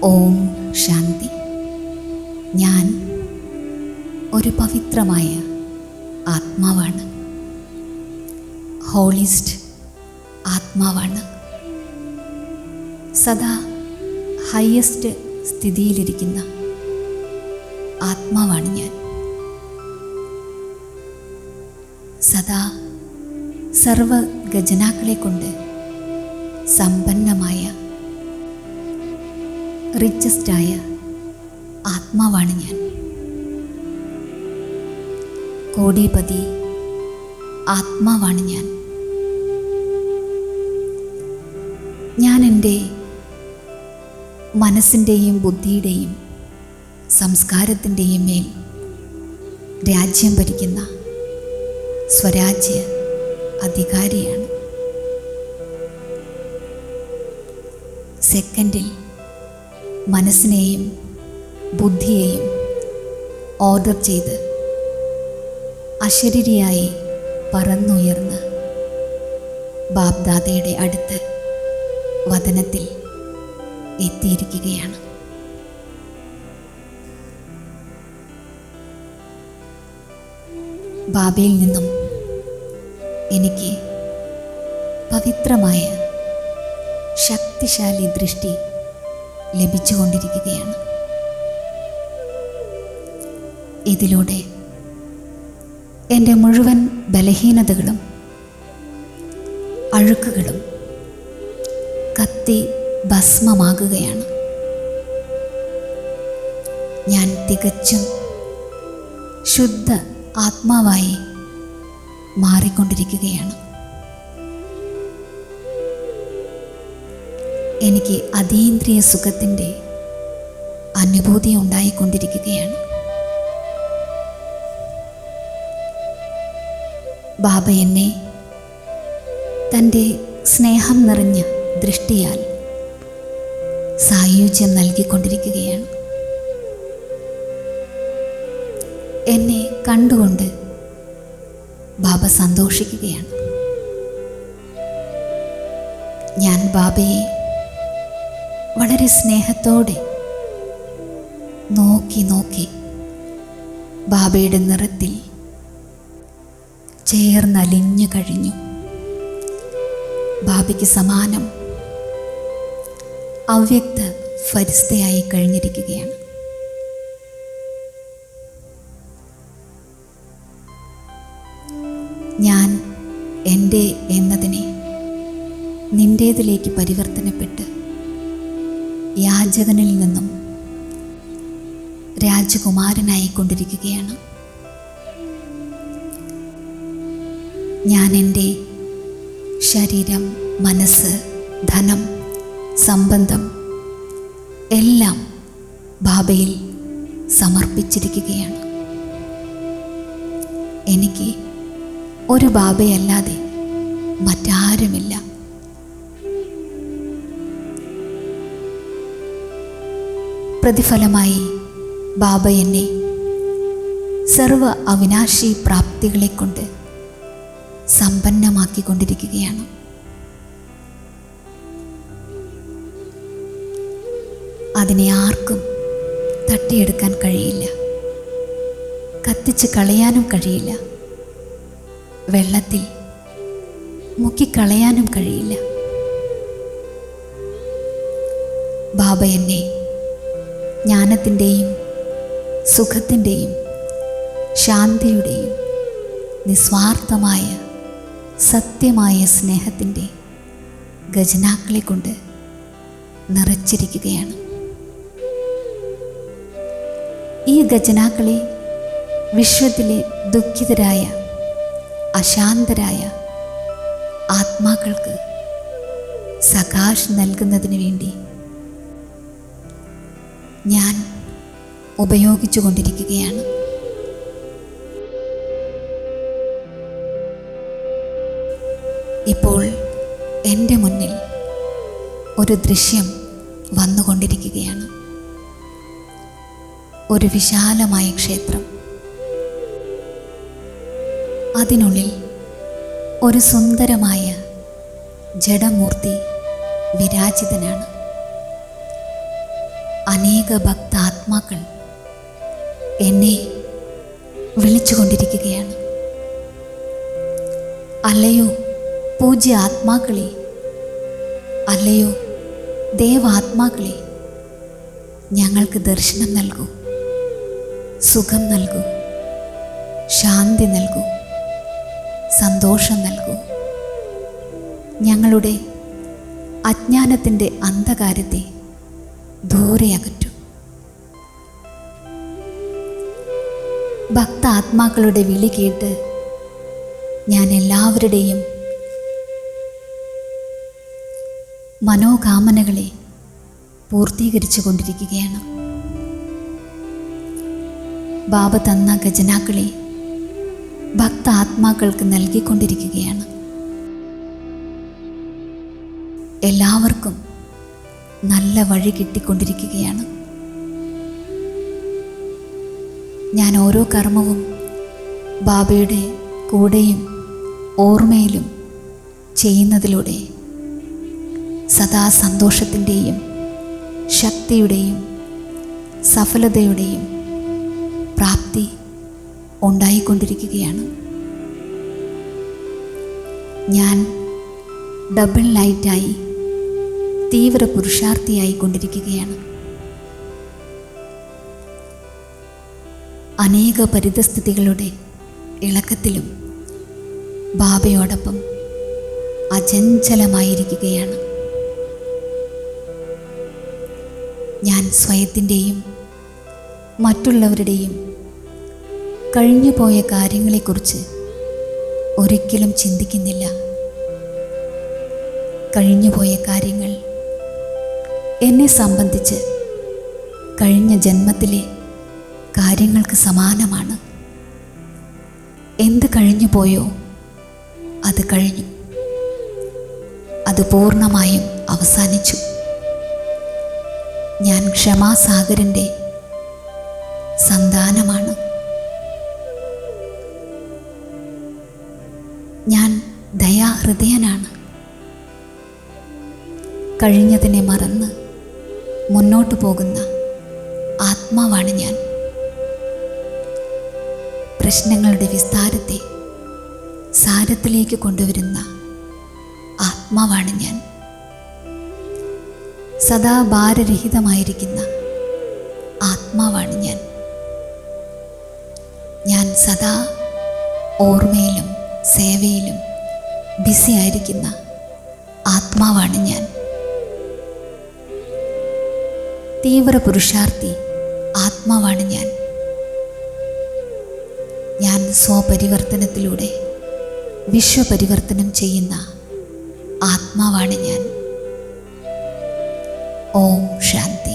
ഓം ശാന്തി. ഞാൻ ഒരു പവിത്രമായ ആത്മാവാണ്. ഹോളിസ്റ്റ് ആത്മാവാണ്. സദാ ഹയസ്റ്റ് സ്ഥിതിയിലിരിക്കുന്ന ആത്മാവാണ് ഞാൻ. സദാ സർവ ഖജനാക്കളെ കൊണ്ട് സമ്പന്നമായ റിച്ചസ്റ്റായ ആത്മാവാണ് ഞാൻ. കോടിപതി ആത്മാവാണ് ഞാൻ. ഞാൻ എൻ്റെ മനസ്സിൻ്റെയും ബുദ്ധിയുടെയും സംസ്കാരത്തിൻ്റെയും മേൽ രാജ്യം ഭരിക്കുന്ന സ്വരാജ്യ അധികാരിയാണ്. സെക്കൻഡിൽ മനസ്സിനെയും ബുദ്ധിയെയും ഓർഡർ ചെയ്ത് അശരീരിയായി പറന്നുയർന്ന് ബാബ്ദാദയുടെ അടുത്ത് വദനത്തിൽ എത്തിയിരിക്കുകയാണ്. ബാബയിൽ നിന്നും എനിക്ക് പവിത്രമായ ശക്തിശാലി ദൃഷ്ടി ലഭിച്ചുകൊണ്ടിരിക്കുകയാണ്. ഇതിലൂടെ എൻ്റെ മുഴുവൻ ബലഹീനതകളും അഴുക്കുകളും കത്തി ഭസ്മമാകുകയാണ്. ഞാൻ തികച്ചും ശുദ്ധ ആത്മാവായി മാറിക്കൊണ്ടിരിക്കുകയാണ്. എനിക്ക് അതീന്ദ്രിയ സുഖത്തിൻ്റെ അനുഭൂതി ഉണ്ടായിക്കൊണ്ടിരിക്കുകയാണ്. ബാബ എന്നെ തൻ്റെ സ്നേഹം നിറഞ്ഞ ദൃഷ്ടിയാൽ സായുജ്യം നൽകിക്കൊണ്ടിരിക്കുകയാണ്. എന്നെ കണ്ടുകൊണ്ട് ബാബ സന്തോഷിക്കുകയാണ്. ഞാൻ ബാബയെ വളരെ സ്നേഹത്തോടെ നോക്കി നോക്കി ബാബയുടെ നിറത്തിൽ ചേർന്നലിഞ്ഞു കഴിഞ്ഞു. ബാബയ്ക്ക് സമാനം അവ്യക്ത ഫരിസ്തയായി കഴിഞ്ഞിരിക്കുകയാണ്. ഞാൻ എൻ്റെ എന്നതിനെ നിൻ്റേതിലേക്ക് പരിവർത്തനപ്പെട്ട് യാചകനിൽ നിന്നും രാജകുമാരനായിക്കൊണ്ടിരിക്കുകയാണ്. ഞാൻ എൻ്റെ ശരീരം, മനസ്സ്, ധനം, സംബന്ധം എല്ലാം ബാബയിൽ സമർപ്പിച്ചിരിക്കുകയാണ്. എനിക്ക് ഒരു ബാബയല്ലാതെ മറ്റാരുമില്ല. പ്രതിഫലമായി ബാബ എന്നെ സർവ അവിനാശി പ്രാപ്തികളെ കൊണ്ട് സമ്പന്നമാക്കിക്കൊണ്ടിരിക്കുകയാണ്. അതിനെ ആർക്കും തട്ടിയെടുക്കാൻ കഴിയില്ല, കത്തിച്ച് കളയാനും കഴിയില്ല, വെള്ളത്തിൽ മുക്കിക്കളയാനും കഴിയില്ല. ബാബ എന്നെ ജ്ഞാനത്തിൻ്റെയും സുഖത്തിൻ്റെയും ശാന്തിയുടെയും നിസ്വാർത്ഥമായ സത്യമായ സ്നേഹത്തിൻ്റെ ഖജനാക്കളെ കൊണ്ട് നിറച്ചിരിക്കുകയാണ്. ഈ ഖജനാക്കളെ വിശ്വത്തിലെ ദുഃഖിതരായ അശാന്തരായ ആത്മാക്കൾക്ക് സകാശ് നൽകുന്നതിന് വേണ്ടി ഞാൻ ഉപയോഗിച്ചു കൊണ്ടിരിക്കുകയാണ്. ഇപ്പോൾ എൻ്റെ മുന്നിൽ ഒരു ദൃശ്യം വന്നുകൊണ്ടിരിക്കുകയാണ്. ഒരു വിശാലമായ ക്ഷേത്രം. അതിനുള്ളിൽ ഒരു സുന്ദരമായ ജഡമൂർത്തി വിരാജിതനാണ്. അനേക ഭക്താത്മാക്കൾ എന്നെ വിളിച്ചുകൊണ്ടിരിക്കുകയാണ്. അല്ലയോ പൂജ്യ ആത്മാക്കളെ, അല്ലയോ ദേവാത്മാക്കളെ, ഞങ്ങൾക്ക് ദർശനം നൽകൂ, സുഖം നൽകൂ, ശാന്തി നൽകൂ, സന്തോഷം നൽകൂ. ഞങ്ങളുടെ അജ്ഞാനത്തിൻ്റെ അന്ധകാരത്തെ ദൂരെ അകറ്റൂ. ഭക്താത്മാക്കളുടെ വിളി കേട്ട് ഞാൻ എല്ലാവരുടെയും മനോകാമനകളെ പൂർത്തീകരിച്ചു കൊണ്ടിരിക്കുകയാണ്. ബാബ തന്ന ഖജനാക്കളെ ഭക്താത്മാക്കൾക്ക് നൽകിക്കൊണ്ടിരിക്കുകയാണ്. എല്ലാവർക്കും നല്ല വഴി കിട്ടിക്കൊണ്ടിരിക്കുകയാണ്. ഞാൻ ഓരോ കർമ്മവും ബാബയുടെ കൂടെയും ഓർമ്മയിലും ചെയ്യുന്നതിലൂടെ സദാ സന്തോഷത്തിൻ്റെയും ശക്തിയുടെയും സഫലതയുടെയും പ്രാപ്തി ഉണ്ടായിക്കൊണ്ടിരിക്കുകയാണ്. ഞാൻ ഡബിൾ ലൈറ്റായി തീവ്ര പുരുഷാർത്ഥിയായിക്കൊണ്ടിരിക്കുകയാണ്. അനേക പരിതസ്ഥിതികളുടെ ഇളക്കത്തിലും ബാബയോടൊപ്പം അചഞ്ചലമായിരിക്കുകയാണ്. ഞാൻ സ്വയത്തിൻ്റെയും മറ്റുള്ളവരുടെയും കഴിഞ്ഞുപോയ കാര്യങ്ങളെക്കുറിച്ച് ഒരിക്കലും ചിന്തിക്കുന്നില്ല. കഴിഞ്ഞുപോയ കാര്യങ്ങൾ എന്നെ സംബന്ധിച്ച് കഴിഞ്ഞ ജന്മത്തിലെ കാര്യങ്ങൾക്ക് സമാനമാണ്. എന്ത് കഴിഞ്ഞു പോയോ അത് കഴിഞ്ഞു, അത് പൂർണ്ണമായും അവസാനിച്ചു. ഞാൻ ക്ഷമാസാഗരൻ്റെ സന്താനമാണ്. ഞാൻ ദയാഹൃദയനാണ്. കഴിഞ്ഞതിനെ മറന്ന് മുന്നോട്ടു പോകുന്ന ആത്മാവാണ് ഞാൻ. പ്രശ്നങ്ങളുടെ വിസ്താരത്തെ സാരത്തിലേക്ക് കൊണ്ടുവരുന്ന ആത്മാവാണ് ഞാൻ. സദാ ഭാരരഹിതമായിരിക്കുന്ന ആത്മാവാണ് ഞാൻ. ഞാൻ സദാ ഓർമ്മയിലും സേവയിലും ബിസി ആയിരിക്കുന്ന ആത്മാവാണ് ഞാൻ. തീവ്ര പുരുഷാർത്ഥി ആത്മാവാണ് ഞാൻ. ഞാൻ സ്വപരിവർത്തനത്തിലൂടെ വിശ്വപരിവർത്തനം ചെയ്യുന്ന ആത്മാവാണ് ഞാൻ. ഓം ശാന്തി.